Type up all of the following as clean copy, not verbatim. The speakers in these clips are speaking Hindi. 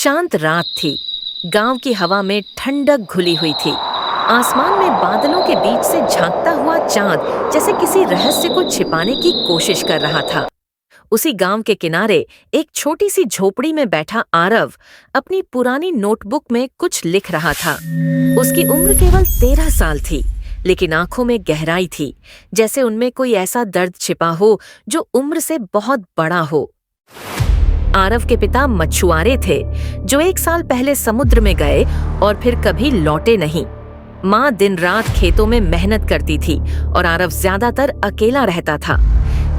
शांत रात थी। गांव की हवा में ठंडक घुली हुई थी। आसमान में बादलों के बीच से झांकता हुआ चांद जैसे किसी रहस्य को छिपाने की कोशिश कर रहा था। उसी गांव के किनारे एक छोटी सी झोपड़ी में बैठा आरव अपनी पुरानी नोटबुक में कुछ लिख रहा था। उसकी उम्र केवल 13 साल थी, लेकिन आंखों में गहराई थी, जैसे उनमें कोई ऐसा दर्द छिपा हो जो उम्र से बहुत बड़ा हो। आरव के पिता मछुआरे थे जो 1 साल पहले समुद्र में गए और फिर कभी लौटे नहीं। माँ दिन रात खेतों में मेहनत करती थी और आरव ज्यादातर अकेला रहता था।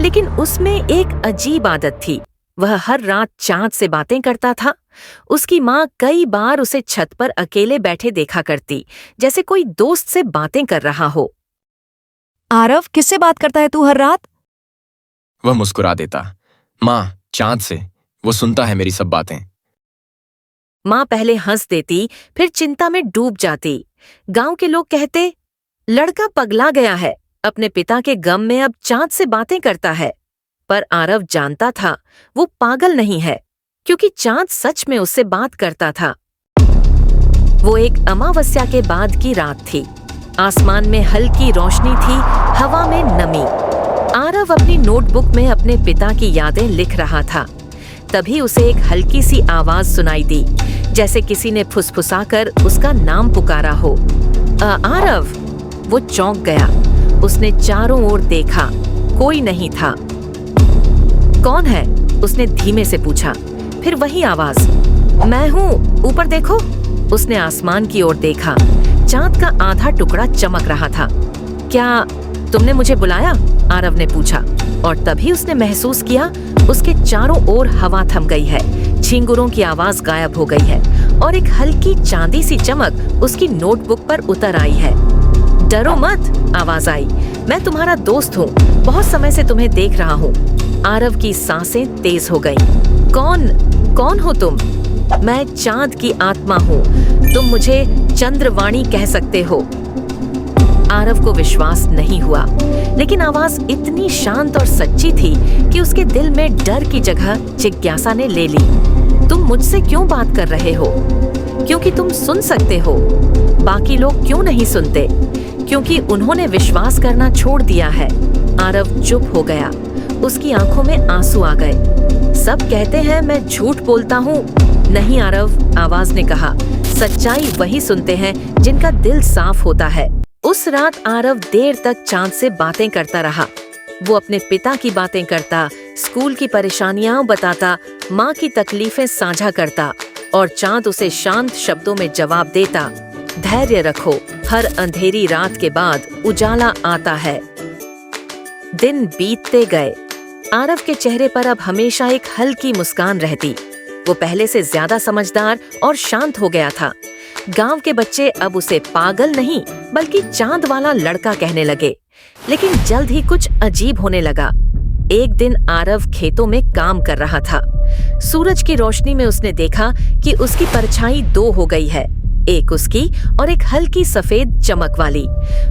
लेकिन उसमें एक अजीब आदत थी। वह हर रात चांद से बातें करता था। उसकी माँ कई बार उसे छत पर अकेले बैठे देखा करती, जैसे कोई दोस्त से बातें कर रहा हो। आरव, किससे बात करता है तू हर रात? वह मुस्कुरा देता। माँ, चांद से। वो सुनता है मेरी सब बातें। माँ पहले हंस देती, फिर चिंता में डूब जाती। गांव के लोग कहते, लड़का पगला गया है, अपने पिता के गम में अब चांद से बातें करता है। पर आरव जानता था वो पागल नहीं है, क्योंकि चांद सच में उससे बात करता था। वो एक अमावस्या के बाद की रात थी। आसमान में हल्की रोशनी थी, हवा में नमी। आरव अपनी नोटबुक में अपने पिता की यादें लिख रहा था। तभी उसे एक हल्की सी आवाज सुनाई दी, जैसे किसी ने फुसफुसाकर उसका नाम पुकारा हो। आरव! वो चौंक गया। उसने चारों ओर देखा, कोई नहीं था। कौन है? उसने धीमे से पूछा। फिर वही आवाज, मैं हूँ, ऊपर देखो। उसने आसमान की ओर देखा। चांद का आधा टुकड़ा चमक रहा था। क्या तुमने मुझे बुलाया? आरव ने पूछा, और तभी उसने महसूस किया उसके चारों ओर हवा थम गई है, झींगुरों की आवाज गायब हो गई है और एक हल्की चांदी सी चमक उसकी नोटबुक पर उतर आई है। डरो मत, आवाज आई। मैं तुम्हारा दोस्त हूँ, बहुत समय से तुम्हें देख रहा हूँ। आरव की सांसें तेज हो गईं। कौन हो तुम? मैं चांद की आत्मा हूँ, तुम मुझे चंद्रवाणी कह सकते हो। आरव को विश्वास नहीं हुआ, लेकिन आवाज इतनी शांत और सच्ची थी कि उसके दिल में डर की जगह जिज्ञासा ने ले ली। तुम मुझसे क्यों बात कर रहे हो? क्योंकि तुम सुन सकते हो। बाकी लोग क्यों नहीं सुनते? क्योंकि उन्होंने विश्वास करना छोड़ दिया है। आरव चुप हो गया। उसकी आंखों में आंसू आ गए। सब कहते हैं मैं झूठ बोलता हूँ। नहीं आरव, आवाज ने कहा, सच्चाई वही सुनते हैं जिनका दिल साफ होता है। उस रात आरव देर तक चांद से बातें करता रहा। वो अपने पिता की बातें करता, स्कूल की परेशानियां बताता, माँ की तकलीफें साझा करता, और चांद उसे शांत शब्दों में जवाब देता, धैर्य रखो, हर अंधेरी रात के बाद उजाला आता है। दिन बीतते गए। आरव के चेहरे पर अब हमेशा एक हल्की मुस्कान रहती। वो पहले से ज्यादा समझदार और शांत हो गया था। गांव के बच्चे अब उसे पागल नहीं, बल्कि चांद वाला लड़का कहने लगे। लेकिन जल्द ही कुछ अजीब होने लगा। एक दिन आरव खेतों में काम कर रहा था। सूरज की रोशनी में उसने देखा कि उसकी परछाई 2 हो गई है, एक उसकी और एक हल्की सफेद चमक वाली।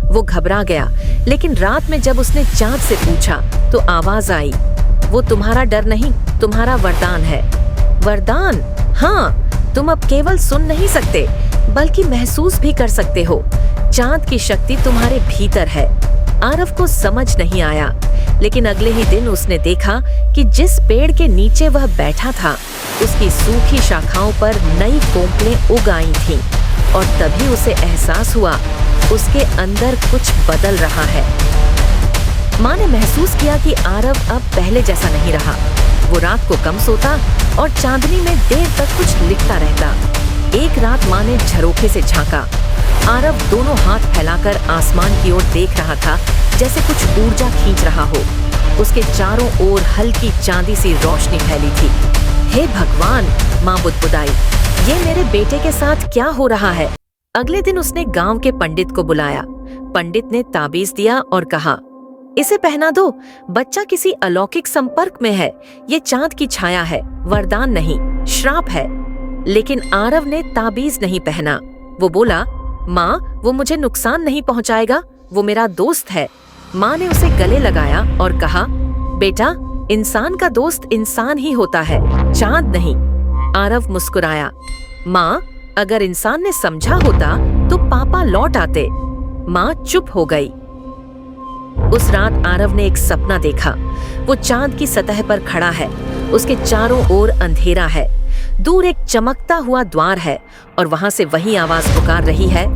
वो घबरा गया, लेकिन रात में जब उसने चांद से पूछा तो आवाज आई, वो तुम्हारा डर नहीं, तुम्हारा वरदान है। वरदान? हाँ, तुम अब केवल सुन नहीं सकते, बल्कि महसूस भी कर सकते हो। चांद की शक्ति तुम्हारे भीतर है। आरव को समझ नहीं आया, लेकिन अगले ही दिन उसने देखा कि जिस पेड़ के नीचे वह बैठा था, उसकी सूखी शाखाओं पर नई कोंपलें उग आई थीं, और तभी उसे एहसास हुआ उसके अंदर कुछ बदल रहा है। माँ ने महसूस किया कि आरव अब पहले जैसा नहीं रहा। वो रात को कम सोता और चांदनी में देर तक कुछ लिखता रहता। एक रात माँ ने झरोखे से झांका। आरव दोनों हाथ फैलाकर आसमान की ओर देख रहा था, जैसे कुछ ऊर्जा खींच रहा हो। उसके चारों ओर हल्की चांदी सी रोशनी फैली थी। हे भगवान, माँ बुदबुदाई, ये मेरे बेटे के साथ क्या हो रहा है? अगले दिन उसने गांव के पंडित को बुलाया। पंडित ने ताबीज दिया और कहा, इसे पहना दो, बच्चा किसी अलौकिक संपर्क में है। ये चांद की छाया है, वरदान नहीं, श्राप है। लेकिन आरव ने ताबीज नहीं पहना। वो बोला, माँ, वो मुझे नुकसान नहीं पहुँचाएगा, वो मेरा दोस्त है। माँ ने उसे गले लगाया और कहा, बेटा, इंसान का दोस्त इंसान ही होता है, चांद नहीं। आरव मुस्कुराया। माँ, अगर इंसान ने समझा होता तो पापा लौट आते। माँ चुप हो गई। उस रात आरव ने एक सपना देखा। वो चांद की सतह पर खड़ा है, उसके चारों ओर अंधेरा है, दूर एक चमकता हुआ द्वार है और वहां से वही आवाज पुकार रही है,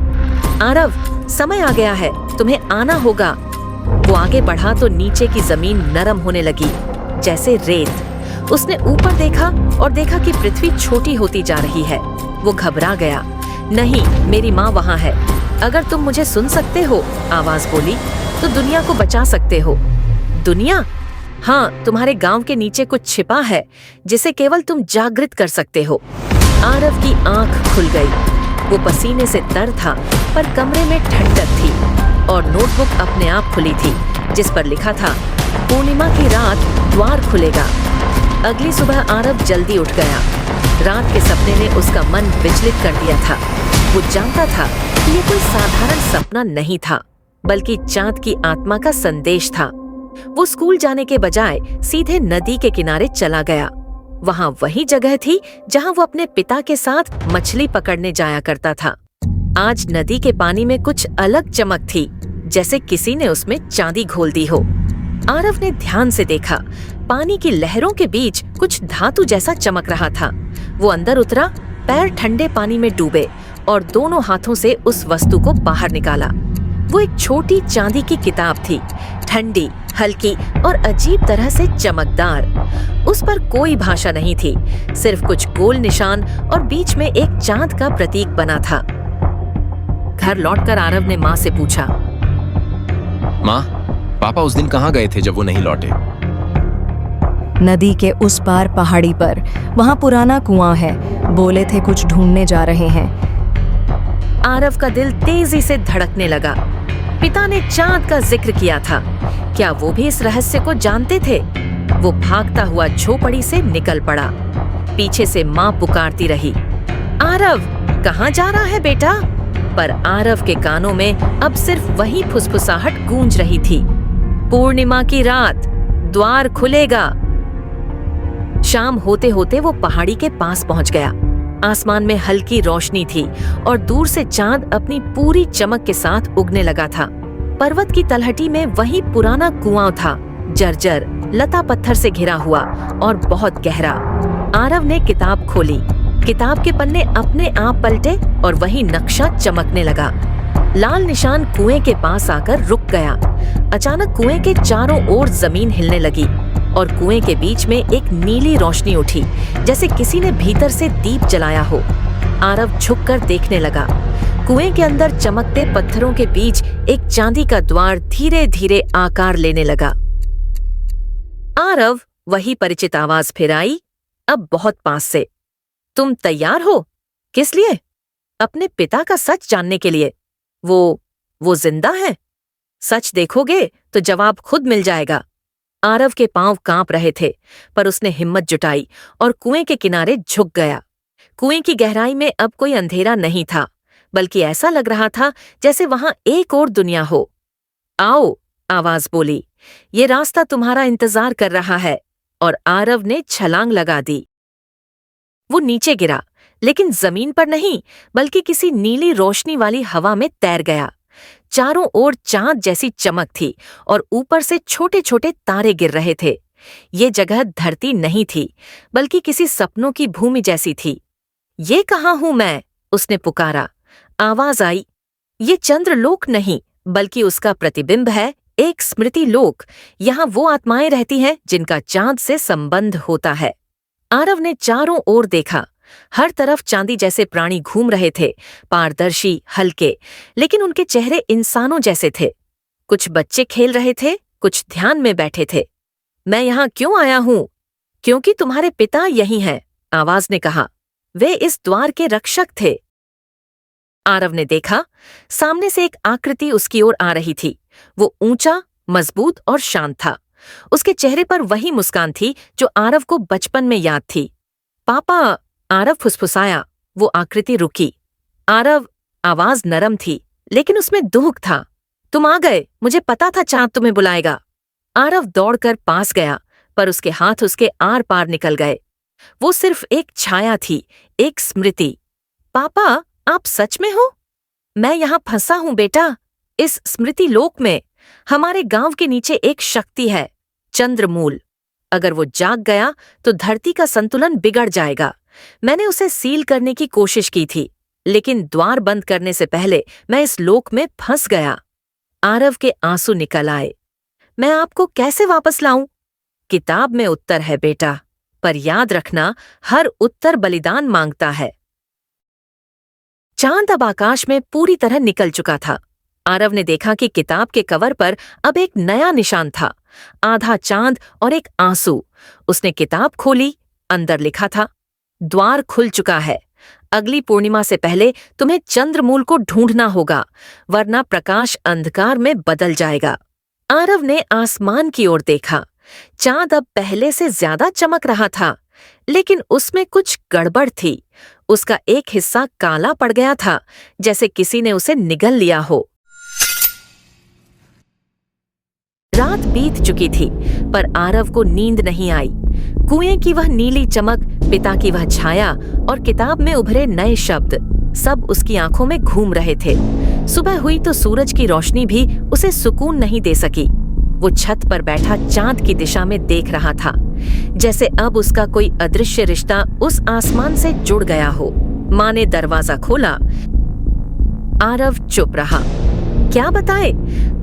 आरव, समय आ गया है, तुम्हें आना होगा। वो आगे बढ़ा तो नीचे की जमीन नरम होने लगी, जैसे रेत। उसने ऊपर देखा और देखा कि पृथ्वी छोटी होती जा रही है। वो घबरा गया। नहीं, मेरी माँ वहां है। अगर तुम मुझे सुन सकते हो, आवाज बोली, तो दुनिया को बचा सकते हो। दुनिया? हाँ, तुम्हारे गांव के नीचे कुछ छिपा है जिसे केवल तुम जागृत कर सकते हो। आरव की आंख खुल गई। वो पसीने से तर था, पर कमरे में ठंडक थी और नोटबुक अपने आप खुली थी, जिस पर लिखा था, पूर्णिमा की रात द्वार खुलेगा। अगली सुबह आरव जल्दी उठ गया। रात के सपने ने उसका मन विचलित कर दिया था। वो जानता था कि ये कोई साधारण सपना नहीं था, बल्कि चांद की आत्मा का संदेश था। वो स्कूल जाने के बजाय सीधे नदी के किनारे चला गया। वहां वही जगह थी जहां वो अपने पिता के साथ मछली पकड़ने जाया करता था। आज नदी के पानी में कुछ अलग चमक थी, जैसे किसी ने उसमें चांदी घोल दी हो। आरव ने ध्यान से देखा। पानी की लहरों के बीच कुछ धातु जैसा चमक रहा था। वो अंदर उतरा, पैर ठंडे पानी में डूबे और दोनों हाथों से उस वस्तु को बाहर निकाला। वो एक छोटी चांदी की किताब थी, ठंडी, हल्की और अजीब तरह से चमकदार। उस पर कोई भाषा नहीं थी, सिर्फ कुछ गोल निशान और बीच में एक चांद का प्रतीक बना था। घर लौटकर आरव ने माँ से पूछा, माँ, पापा उस दिन कहाँ गए थे जब वो नहीं लौटे? नदी के उस पार पहाड़ी पर, वहाँ पुराना कुआं है। बोले थे कुछ ढूंढने जा रहे हैं। आरव का दिल तेजी से धड़कने लगा। पिता ने चांद का जिक्र किया था। क्या वो भी इस रहस्य को जानते थे? वो भागता हुआ झोपड़ी से निकल पड़ा। पीछे से माँ पुकारती रही, आरव, कहाँ जा रहा है बेटा? पर आरव के कानों में अब सिर्फ वही फुसफुसाहट गूंज रही थी, पूर्णिमा की रात, द्वार खुलेगा। शाम होते होते वो पहाड़ी के पास पहुंच गया। आसमान में हल्की रोशनी थी और दूर से चांद अपनी पूरी चमक के साथ उगने लगा था। पर्वत की तलहटी में वही पुराना कुआं था, जर्जर, लता पत्थर से घिरा हुआ और बहुत गहरा। आरव ने किताब खोली। किताब के पन्ने अपने आप पलटे और वही नक्शा चमकने लगा। लाल निशान कुएं के पास आकर रुक गया। अचानक कुएं के चारों ओर जमीन हिलने लगी और कुएं के बीच में एक नीली रोशनी उठी, जैसे किसी ने भीतर से दीप जलाया हो। आरव झुककर देखने लगा। कुएं के अंदर चमकते पत्थरों के बीच एक चांदी का द्वार धीरे धीरे आकार लेने लगा। आरव वही परिचित आवाज फिर आई, अब बहुत पास से। तुम तैयार हो? किस लिए? अपने पिता का सच जानने के लिए। वो जिंदा है? सच देखोगे तो जवाब खुद मिल जाएगा। आरव के पांव कांप रहे थे, पर उसने हिम्मत जुटाई और कुएं के किनारे झुक गया। कुएं की गहराई में अब कोई अंधेरा नहीं था, बल्कि ऐसा लग रहा था जैसे वहां एक और दुनिया हो। आओ, आवाज बोली, ये रास्ता तुम्हारा इंतजार कर रहा है। और आरव ने छलांग लगा दी। वो नीचे गिरा, लेकिन जमीन पर नहीं, बल्कि किसी नीली रोशनी वाली हवा में तैर गया। चारों ओर चांद जैसी चमक थी और ऊपर से छोटे छोटे तारे गिर रहे थे। ये जगह धरती नहीं थी, बल्कि किसी सपनों की भूमि जैसी थी। ये कहाँ हूं मैं? उसने पुकारा। आवाज आई, ये चंद्रलोक नहीं, बल्कि उसका प्रतिबिंब है, एक स्मृति लोक। यहाँ वो आत्माएं रहती हैं जिनका चांद से संबंध होता है। आरव ने चारों ओर देखा। हर तरफ चांदी जैसे प्राणी घूम रहे थे, पारदर्शी, हल्के, लेकिन उनके चेहरे इंसानों जैसे थे। कुछ बच्चे खेल रहे थे, कुछ ध्यान में बैठे थे। मैं यहाँ क्यों आया हूँ? क्योंकि तुम्हारे पिता यही हैं, आवाज ने कहा। वे इस द्वार के रक्षक थे। आरव ने देखा, सामने से एक आकृति उसकी ओर आ रही थी। वो ऊंचा, मजबूत और शांत था। उसके चेहरे पर वही मुस्कान थी जो आरव को बचपन में याद थी। पापा, आरव फुसफुसाया। वो आकृति रुकी। आरव, आवाज नरम थी, लेकिन उसमें दुख था। तुम आ गए, मुझे पता था चांद तुम्हें बुलाएगा। आरव दौड़कर पास गया, पर उसके हाथ उसके आर पार निकल गए। वो सिर्फ एक छाया थी, एक स्मृति। पापा, आप सच में हो? मैं यहाँ फंसा हूँ बेटा, इस स्मृति लोक में। हमारे गांव के नीचे एक शक्ति है, चंद्रमूल। अगर वो जाग गया तो धरती का संतुलन बिगड़ जाएगा। मैंने उसे सील करने की कोशिश की थी, लेकिन द्वार बंद करने से पहले मैं इस लोक में फंस गया। आरव के आंसू निकल आए। मैं आपको कैसे वापस लाऊं? किताब में उत्तर है बेटा, पर याद रखना, हर उत्तर बलिदान मांगता है। चांद अब आकाश में पूरी तरह निकल चुका था। आरव ने देखा कि किताब के कवर पर अब एक नया निशान था, आधा चांद और एक आंसू। उसने किताब खोली, अंदर लिखा था, द्वार खुल चुका है। अगली पूर्णिमा से पहले तुम्हें चंद्रमूल को ढूंढना होगा, वरना प्रकाश अंधकार में बदल जाएगा। आरव ने आसमान की ओर देखा। चांद अब पहले से ज्यादा चमक रहा था, लेकिन उसमें कुछ गड़बड़ थी। उसका एक हिस्सा काला पड़ गया था, जैसे किसी ने उसे निगल लिया हो। रात बीत चुकी थी, पर आरव को नींद नहीं आई। कुएं की वह नीली चमक, पिता की वह छाया और किताब में उभरे नए शब्द, सब उसकी आंखों में घूम रहे थे। सुबह हुई तो सूरज की रोशनी भी उसे सुकून नहीं दे सकी। वो छत पर बैठा चांद की दिशा में देख रहा था, जैसे अब उसका कोई अदृश्य रिश्ता उस आसमान से जुड़ गया हो। माँ ने दरवाजा खोला। आरव चुप रहा। क्या बताए?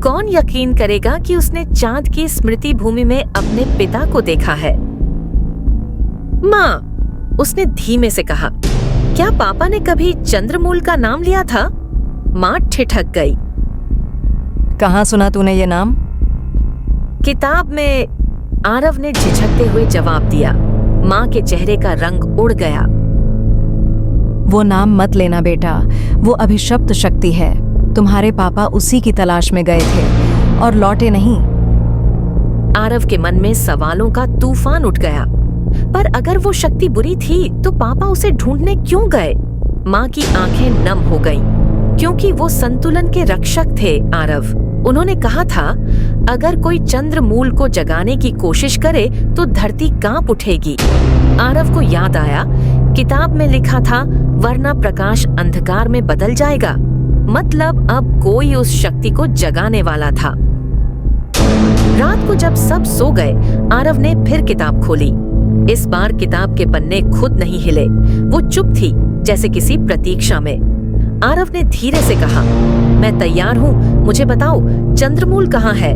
कौन यकीन करेगा कि उसने चांद की स्मृति भूमि में अपने पिता को देखा है? माँ, उसने धीमे से कहा, क्या पापा ने कभी चंद्रमूल का नाम लिया था? माँ ठिठक गई। कहाँ सुना तूने ये नाम? किताब में, आरव ने झिझकते हुए जवाब दिया। माँ के चेहरे का रंग उड़ गया। वो नाम मत लेना बेटा, वो अभिशप्त शक्ति है। तुम्हारे पापा उसी की तलाश में गए थे और लौटे नहीं। आरव के मन में सवालों का तूफान उठ गया। पर अगर वो शक्ति बुरी थी तो पापा उसे ढूंढने क्यों गए? माँ की आंखें नम हो गईं, क्योंकि वो संतुलन के रक्षक थे। आरव, उन्होंने कहा था, अगर कोई चंद्रमूल को जगाने की कोशिश करे तो धरती कांप उठेगी। आरव को याद आया, किताब में लिखा था, वरना प्रकाश अंधकार में बदल जाएगा। मतलब अब कोई उस शक्ति को जगाने वाला था। रात को जब सब सो गए, आरव ने फिर किताब खोली। इस बार किताब के पन्ने खुद नहीं हिले, वो चुप थी, जैसे किसी प्रतीक्षा में। आरव ने धीरे से कहा, मैं तैयार हूँ, मुझे बताओ, चंद्रमूल कहाँ है?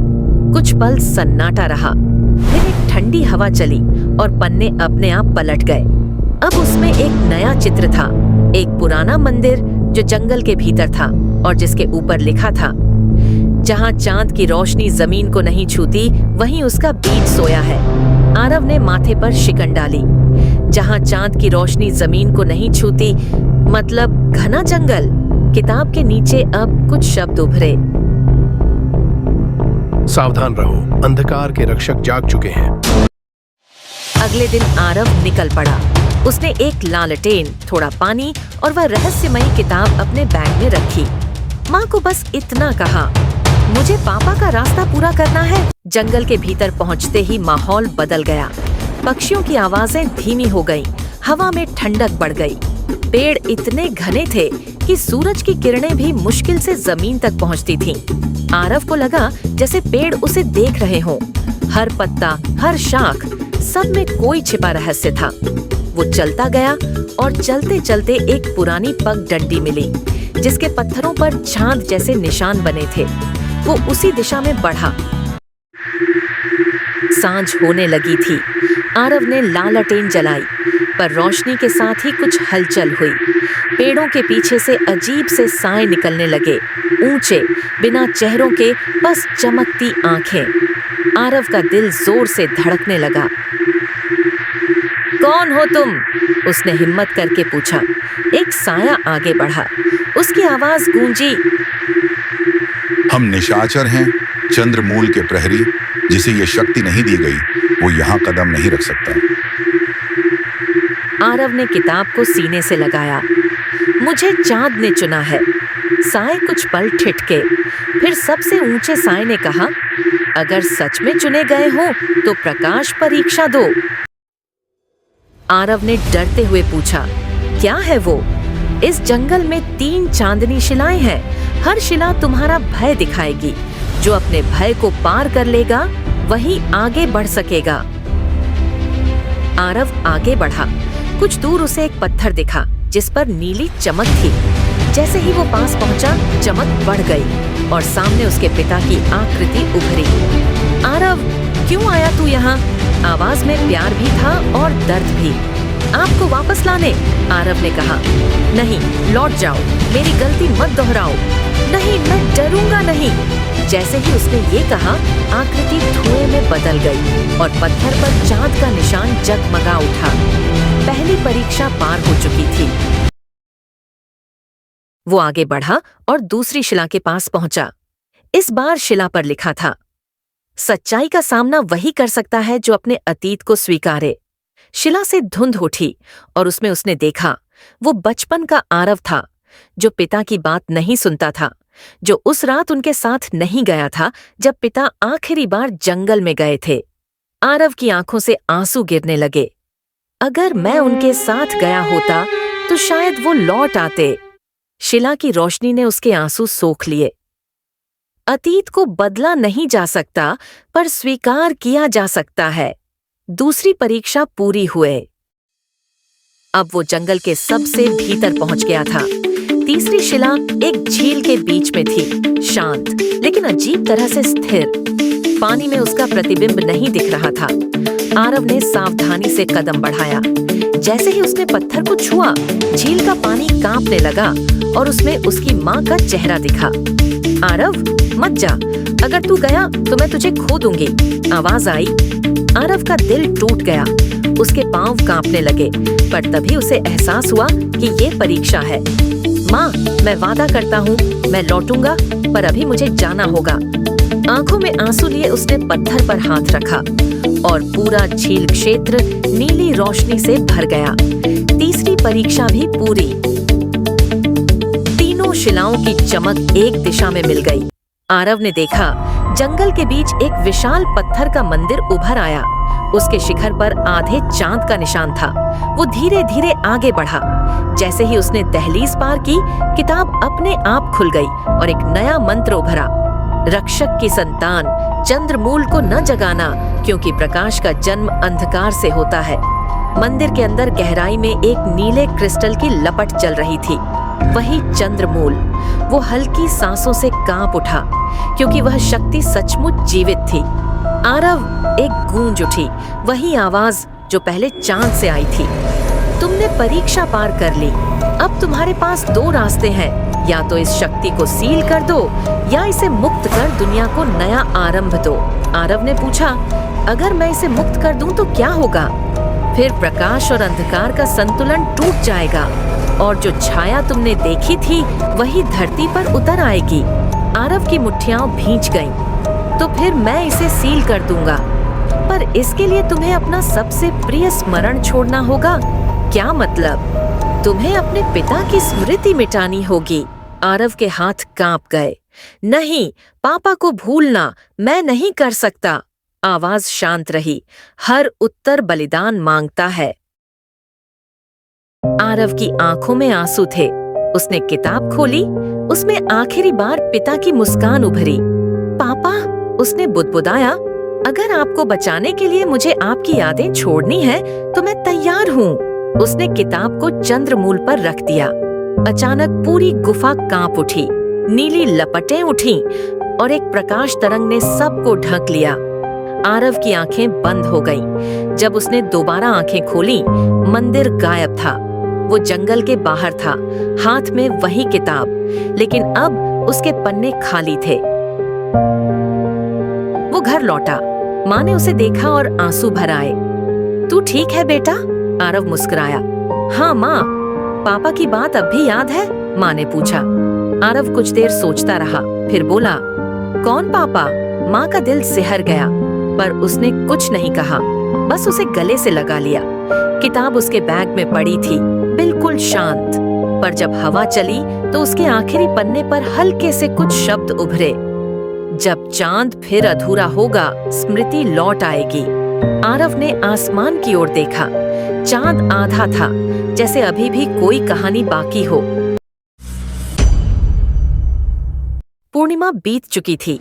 कुछ पल सन्नाटा रहा, फिर एक ठंडी हवा चली और पन्ने अपने आप पलट गए। अब उसमें एक नया चित्र था, एक पुराना मंदिर जो जंगल के भीतर था और जिसके ऊपर लिखा था, जहाँ चांद की रोशनी जमीन को नहीं छूती, वहीं उसका बीज सोया है। आरव ने माथे पर शिकन डाली। जहाँ चांद की रोशनी जमीन को नहीं छूती, मतलब घना जंगल। किताब के नीचे अब कुछ शब्द उभरे। सावधान रहो, अंधकार के रक्षक जाग चुके हैं। अगले दिन आरव निकल पड़ा। उसने एक लालटेन, थोड़ा पानी और वह रहस्यमयी किताब अपने बैग में रखी। माँ को बस इतना कहा, मुझे पापा का रास्ता पूरा करना है। जंगल के भीतर पहुँचते ही माहौल बदल गया। पक्षियों की आवाजें धीमी हो गईं, हवा में ठंडक बढ़ गई। पेड़ इतने घने थे कि सूरज की किरणें भी मुश्किल से जमीन तक पहुँचती थीं। आरव को लगा जैसे पेड़ उसे देख रहे हों। हर पत्ता, हर शाख, सब में कोई छिपा रहस्य था। वो चलता गया और चलते चलते एक पुरानी पगडंडी मिली, जिसके पत्थरों पर चांद जैसे निशान बने थे। वो उसी दिशा में बढ़ा। सांझ होने लगी थी। आरव ने लालटेन जलाई, पर रोशनी के साथ ही कुछ हलचल हुई। पेड़ों के पीछे से अजीब से साए निकलने लगे, ऊंचे, बिना चेहरों के, बस चमकती आंखें। आरव का दिल जोर से धड़कने लगा। कौन हो तुम? उसने हिम्मत करके पूछा। एक साया आगे बढ़ा। उसकी आवाज गूंजी, हम निशाचर हैं, चंद्रमूल के प्रहरी। जिसे ये शक्ति नहीं दी गई, वो यहाँ कदम नहीं रख सकता। आरव ने किताब को सीने से लगाया। मुझे चांद ने चुना है। साए कुछ पल ठिठके, फिर सबसे ऊंचे साए ने कहा, अगर सच में चुने गए हो तो प्रकाश परीक्षा दो। आरव ने डरते हुए पूछा, क्या है वो? इस जंगल में 3 चांदनी शिलाएं हैं। हर शिला तुम्हारा भय दिखाएगी। जो अपने भय को पार कर लेगा वही आगे बढ़ सकेगा। आरव आगे बढ़ा। कुछ दूर उसे एक पत्थर दिखा जिस पर नीली चमक थी। जैसे ही वो पास पहुंचा, चमक बढ़ गई और सामने उसके पिता की आकृति उभरी। आरव, क्यों आया तू यहाँ? आवाज में प्यार भी था और दर्द भी। आपको वापस लाने, आरव ने कहा। नहीं, लौट जाओ, मेरी गलती मत दोहराओ। नहीं, मैं डरूंगा नहीं। जैसे ही उसने ये कहा, आकृति धुएं में बदल गई और पत्थर पर चांद का निशान जगमगा उठा। पहली परीक्षा पार हो चुकी थी। वो आगे बढ़ा और दूसरी शिला के पास पहुंचा। इस बार शिला पर लिखा था, सच्चाई का सामना वही कर सकता है जो अपने अतीत को स्वीकारे। शिला से धुंध उठी और उसमें उसने देखा वो बचपन का आरव था, जो पिता की बात नहीं सुनता था, जो उस रात उनके साथ नहीं गया था जब पिता आखिरी बार जंगल में गए थे। आरव की आंखों से आंसू गिरने लगे। अगर मैं उनके साथ गया होता तो शायद वो लौट आते। शिला की रोशनी ने उसके आंसू सोख लिए। अतीत को बदला नहीं जा सकता, पर स्वीकार किया जा सकता है। दूसरी परीक्षा पूरी हुए। अब वो जंगल के सबसे भीतर पहुंच गया था। तीसरी शिला एक झील के बीच में थी, शांत लेकिन अजीब तरह से स्थिर। पानी में उसका प्रतिबिंब नहीं दिख रहा था। आरव ने सावधानी से कदम बढ़ाया। जैसे ही उसने पत्थर को छुआ, झील का पानी कांपने लगा और उसमें उसकी माँ का चेहरा दिखा। आरव, मत जा। अगर तू गया तो मैं तुझे खो दूंगी, आवाज आई। आरव का दिल टूट गया। उसके पांव कांपने लगे, पर तभी उसे एहसास हुआ कि ये परीक्षा है। माँ, मैं वादा करता हूँ, मैं लौटूंगा, पर अभी मुझे जाना होगा। आंखों में आंसू लिए उसने पत्थर पर हाथ रखा और पूरा झील क्षेत्र नीली रोशनी से भर गया। तीसरी परीक्षा भी पूरी। तीनों शिलाओं की चमक एक दिशा में मिल गई। आरव ने देखा जंगल के बीच एक विशाल पत्थर का मंदिर उभर आया। उसके शिखर पर आधे चांद का निशान था। वो धीरे धीरे आगे बढ़ा। जैसे ही उसने दहलीज पार की, किताब अपने आप खुल गई और एक नया मंत्र उभरा। रक्षक की संतान, चंद्रमूल को न जगाना, क्योंकि प्रकाश का जन्म अंधकार से होता है। मंदिर के अंदर गहराई में एक नीले क्रिस्टल की लपट चल रही थी, वही चंद्रमूल। वो हल्की सांसों से कांप उठा, क्योंकि वह शक्ति सचमुच जीवित थी। आरव, एक गूंज उठी, वही आवाज जो पहले चांद से आई थी। तुमने परीक्षा पार कर ली। अब तुम्हारे पास 2 रास्ते हैं, या तो इस शक्ति को सील कर दो या इसे मुक्त कर दुनिया को नया आरंभ दो। आरव ने पूछा, अगर मैं इसे मुक्त कर दूं तो क्या होगा? फिर प्रकाश और अंधकार का संतुलन टूट जाएगा और जो छाया तुमने देखी थी वही धरती पर उतर आएगी। आरव की मुट्ठियां भींच गईं। तो फिर मैं इसे सील कर दूंगा, पर इसके लिए तुम्हें अपना सबसे प्रिय स्मरण छोड़ना होगा। क्या मतलब? तुम्हें अपने पिता की स्मृति मिटानी होगी। आरव के हाथ कांप गए। नहीं, पापा को भूलना मैं नहीं कर सकता। आवाज शांत रही। हर उत्तर बलिदान मांगता है। आरव की आंखों में आंसू थे। उसने किताब खोली। उसमें आखिरी बार पिता की मुस्कान उभरी। पापा, उसने बुदबुदाया, अगर आपको बचाने के लिए मुझे आपकी यादें छोड़नी है तो मैं तैयार हूँ। उसने किताब को चंद्रमूल पर रख दिया। अचानक पूरी गुफा कांप उठी। नीली लपटें उठीं और एक प्रकाश तरंग ने सबको ढक लिया। आरव की आंखें बंद हो गईं। जब उसने दोबारा आंखें खोलीं, मंदिर गायब था। वो जंगल के बाहर था, हाथ में वही किताब, लेकिन अब उसके पन्ने खाली थे। वो घर लौटा। माँ ने उसे देखा और आंसू भर आए। तू ठीक है बेटा? आरव मुस्कुराया। हाँ माँ। पापा की बात अब भी याद है? माँ ने पूछा। आरव कुछ देर सोचता रहा, फिर बोला, कौन पापा? माँ का दिल सिहर गया, पर उसने कुछ नहीं कहा, बस उसे गले से लगा लिया। किताब उसके बैग में पड़ी थी, बिल्कुल शांत। पर जब हवा चली तो उसके आखिरी पन्ने पर हल्के से कुछ शब्द उभरे। जब चांद फिर अधूरा होगा, स्मृति लौट आएगी। आरव ने आसमान की ओर देखा। चांद आधा था, जैसे अभी भी कोई कहानी बाकी हो। पूर्णिमा बीत चुकी थी।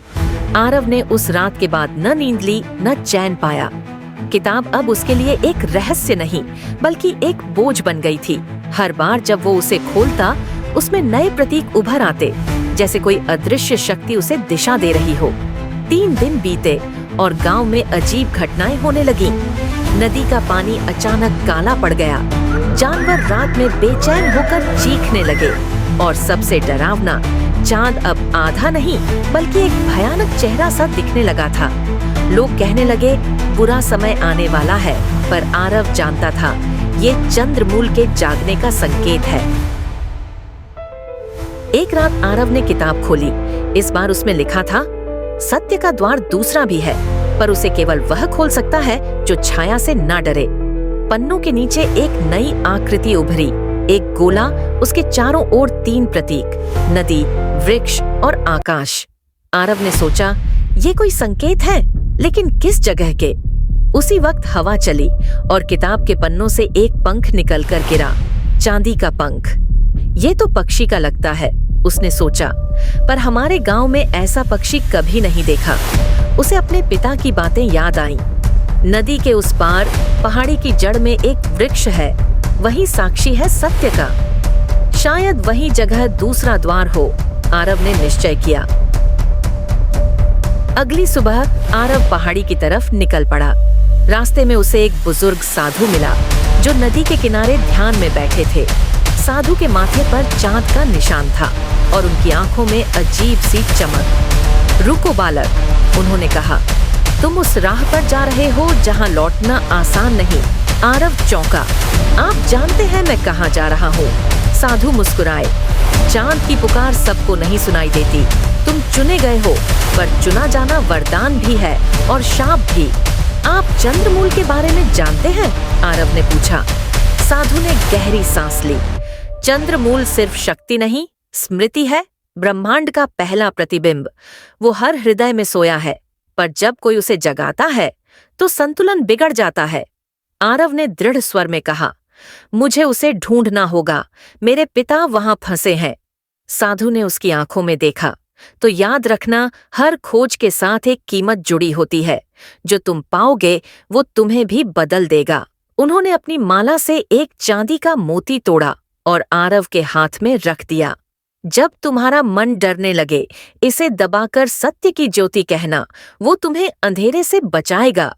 आरव ने उस रात के बाद न नींद ली न चैन पाया। किताब अब उसके लिए एक रहस्य नहीं बल्कि एक बोझ बन गई थी। हर बार जब वो उसे खोलता, उसमें नए प्रतीक उभर आते, जैसे कोई अदृश्य शक्ति उसे दिशा दे रही हो। 3 दिन बीते और गांव में अजीब घटनाएं होने लगी। नदी का पानी अचानक काला पड़ गया, जानवर रात में बेचैन होकर चीखने लगे और सबसे डरावना, चांद अब आधा नहीं बल्कि एक भयानक चेहरा सा दिखने लगा था। लोग कहने लगे बुरा समय आने वाला है, पर आरव जानता था ये चंद्रमूल के जागने का संकेत है। एक रात आरव ने किताब खोली। इस बार उसमें लिखा था, सत्य का द्वार दूसरा भी है, पर उसे केवल वह खोल सकता है जो छाया से ना डरे। पन्नों के नीचे एक नई आकृति उभरी, एक गोला, उसके चारों ओर 3 प्रतीक, नदी, वृक्ष और आकाश। आरव ने सोचा ये कोई संकेत है, लेकिन किस जगह के? उसी वक्त हवा चली और किताब के पन्नों से एक पंख निकलकर गिरा, चांदी का पंख। ये तो पक्षी का लगता है, उसने सोचा, पर हमारे गांव में ऐसा पक्षी कभी नहीं देखा। उसे अपने पिता की बातें याद आईं। नदी के उस पार पहाड़ी की जड़ में एक वृक्ष है, वही साक्षी है सत्य का। शायद वही जगह दूसरा द्वार हो, आरव ने निश्चय किया। अगली सुबह आरव पहाड़ी की तरफ निकल पड़ा। रास्ते में उसे एक बुजुर्ग साधु मिला, जो नदी के किनारे ध्यान में बैठे थे। साधु के माथे पर चांद का निशान था और उनकी आंखों में अजीब सी चमक। रुको बालक, उन्होंने कहा, तुम उस राह पर जा रहे हो जहां लौटना आसान नहीं। आरव चौंका। आप जानते हैं मैं कहां जा रहा हूँ? साधु मुस्कुराए। चांद की पुकार सबको नहीं सुनाई देती। तुम चुने गए हो, पर चुना जाना वरदान भी है और शाप भी। आप चंद्रमूल के बारे में जानते हैं? आरव ने पूछा। साधु ने गहरी सांस ली। चंद्रमूल सिर्फ शक्ति नहीं, स्मृति है, ब्रह्मांड का पहला प्रतिबिंब। वो हर हृदय में सोया है, पर जब कोई उसे जगाता है तो संतुलन बिगड़ जाता है। आरव ने दृढ़ स्वर में कहा, मुझे उसे ढूंढना होगा, मेरे पिता वहां फंसे हैं। साधु ने उसकी आंखों में देखा। तो याद रखना, हर खोज के साथ एक कीमत जुड़ी होती है। जो तुम पाओगे वो तुम्हें भी बदल देगा। उन्होंने अपनी माला से एक चांदी का मोती तोड़ा और आरव के हाथ में रख दिया। जब तुम्हारा मन डरने लगे, इसे दबाकर सत्य की ज्योति कहना, वो तुम्हें अंधेरे से बचाएगा।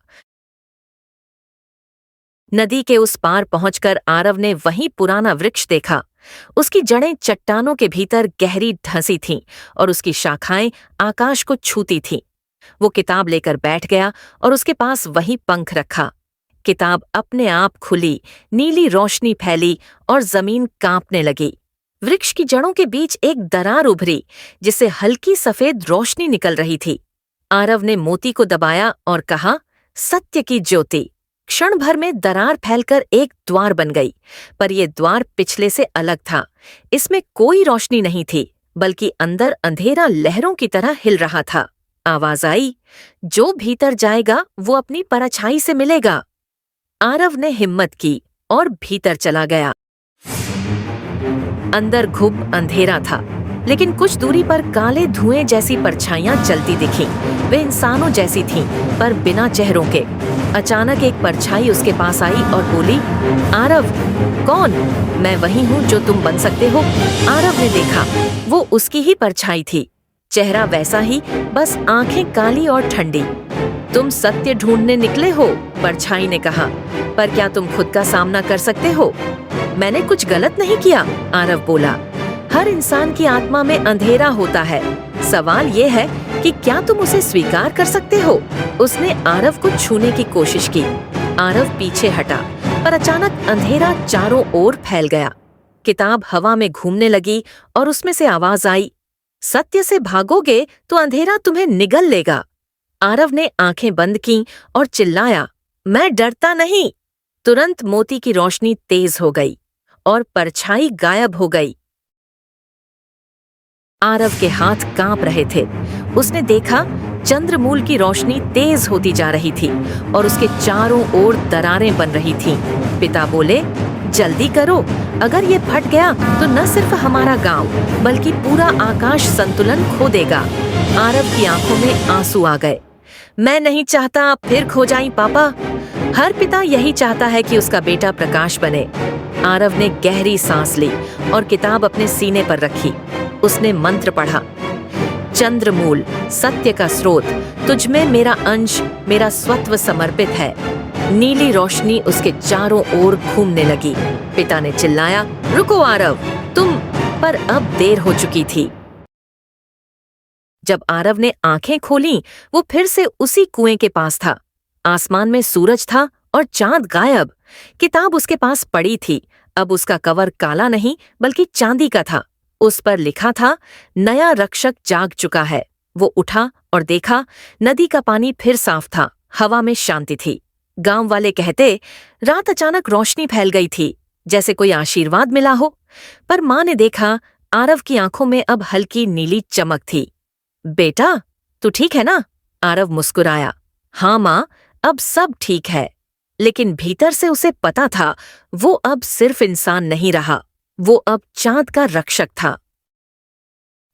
नदी के उस पार पहुंचकर आरव ने वही पुराना वृक्ष देखा। उसकी जड़ें चट्टानों के भीतर गहरी धंसी थीं और उसकी शाखाएं आकाश को छूती थीं। वो किताब लेकर बैठ गया और उसके पास वही पंख रखा। किताब अपने आप खुली, नीली रोशनी फैली और जमीन कांपने लगी। वृक्ष की जड़ों के बीच एक दरार उभरी, जिससे हल्की सफेद रोशनी निकल रही थी। आरव ने मोती को दबाया और कहा, सत्य की ज्योति। क्षण भर में दरार फैलकर एक द्वार बन गई, पर यह द्वार पिछले से अलग था। इसमें कोई रोशनी नहीं थी, बल्कि अंदर अंधेरा लहरों की तरह हिल रहा था। आवाज आई, जो भीतर जाएगा वो अपनी परछाई से मिलेगा। आरव ने हिम्मत की और भीतर चला गया। अंदर घुप अंधेरा था, लेकिन कुछ दूरी पर काले धुएं जैसी परछाइयां चलती दिखीं। वे इंसानों जैसी थीं, पर बिना चेहरों के। अचानक एक परछाई उसके पास आई और बोली, आरव, कौन? मैं वही हूँ जो तुम बन सकते हो। आरव ने देखा, वो उसकी ही परछाई थी। चेहरा वैसा ही, बस आंखें काली और ठंडी। तुम सत्य ढूंढने निकले हो, परछाई ने कहा, पर क्या तुम खुद का सामना कर सकते हो? मैंने कुछ गलत नहीं किया, आरव बोला। हर इंसान की आत्मा में अंधेरा होता है। सवाल ये है कि क्या तुम उसे स्वीकार कर सकते हो? उसने आरव को छूने की कोशिश की। आरव पीछे हटा, पर अचानक अंधेरा चारों ओर फैल गया। किताब हवा में घूमने लगी और उसमें से आवाज आई, सत्य से भागोगे तो अंधेरा तुम्हें निगल लेगा। आरव ने आंखें बंद कीं और चिल्लाया, मैं डरता नहीं। तुरंत मोती की रोशनी तेज हो गई और परछाई गायब हो गई। आरव के हाथ कांप रहे थे। उसने देखा चंद्रमूल की रोशनी तेज होती जा रही थी और उसके चारों ओर दरारें बन रही थीं। पिता बोले, जल्दी करो, अगर ये फट गया तो न सिर्फ हमारा गांव बल्कि पूरा आकाश संतुलन खो देगा। आरव की आंखों में आंसू आ गए। मैं नहीं चाहता आप फिर खो जाएं पापा। हर पिता यही चाहता है कि उसका बेटा प्रकाश बने। आरव ने गहरी सांस ली और किताब अपने सीने पर रखी। उसने मंत्र पढ़ा, चंद्रमूल, सत्य का स्रोत, तुझमें मेरा अंश, मेरा स्वत्व समर्पित है। नीली रोशनी उसके चारों ओर घूमने लगी। पिता ने चिल्लाया, रुको आरव, तुम। पर अब देर हो चुकी थी। जब आरव ने आंखें खोलीं, वो फिर से उसी कुएं के पास था। आसमान में सूरज था और चांद गायब। किताब उसके पास पड़ी थी। अब उसका कवर काला नहीं बल्कि चांदी का था। उस पर लिखा था, नया रक्षक जाग चुका है। वो उठा और देखा, नदी का पानी फिर साफ था। हवा में शांति थी। गांव वाले कहते, रात अचानक रोशनी फैल गई थी, जैसे कोई आशीर्वाद मिला हो। पर माँ ने देखा, आरव की आंखों में अब हल्की नीली चमक थी। बेटा, तू ठीक है ना? आरव मुस्कुराया। हाँ माँ, अब सब ठीक है। लेकिन भीतर से उसे पता था, वो अब सिर्फ इंसान नहीं रहा, वो अब चांद का रक्षक था।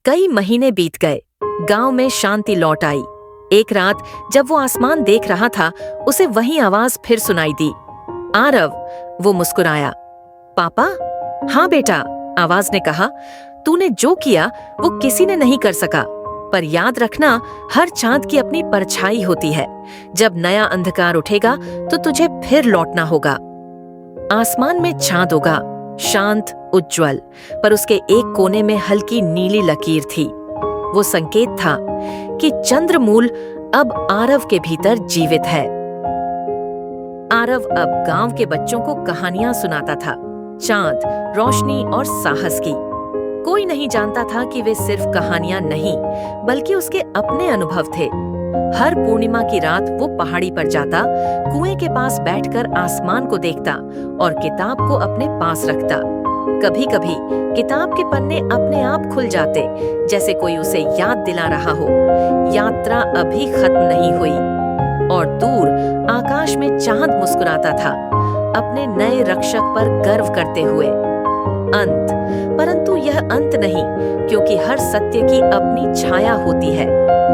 कई महीने बीत गए। गांव में शांति लौट आई। एक रात जब वो आसमान देख रहा था, उसे वही आवाज फिर सुनाई दी, आरव। वो मुस्कुराया। पापा? हाँ बेटा, आवाज ने कहा, तूने जो किया वो किसी ने नहीं कर सका। पर याद रखना, हर चांद की अपनी परछाई होती है। जब नया अंधकार उठेगा तो तुझे फिर लौटना होगा। आसमान में चांद उगा, शांत, उज्ज्वल, पर उसके एक कोने में हल्की नीली लकीर थी। वो संकेत था कि चंद्रमूल अब आरव के भीतर जीवित है। आरव अब गांव के बच्चों को कहानियां सुनाता था, चांद, रोशनी और साहस की। कोई नहीं जानता था कि वे सिर्फ कहानियां नहीं बल्कि उसके अपने अनुभव थे। हर पूर्णिमा की रात वो पहाड़ी पर जाता, कुएं के पास बैठकर आसमान को देखता और किताब को अपने पास रखता। कभी कभी किताब के पन्ने अपने आप खुल जाते, जैसे कोई उसे याद दिला रहा हो, यात्रा अभी खत्म नहीं हुई। और दूर आकाश में चांद मुस्कुराता था, अपने नए रक्षक पर गर्व करते हुए। अंत, परंतु यह अंत नहीं, क्योंकि हर सत्य की अपनी छाया होती है।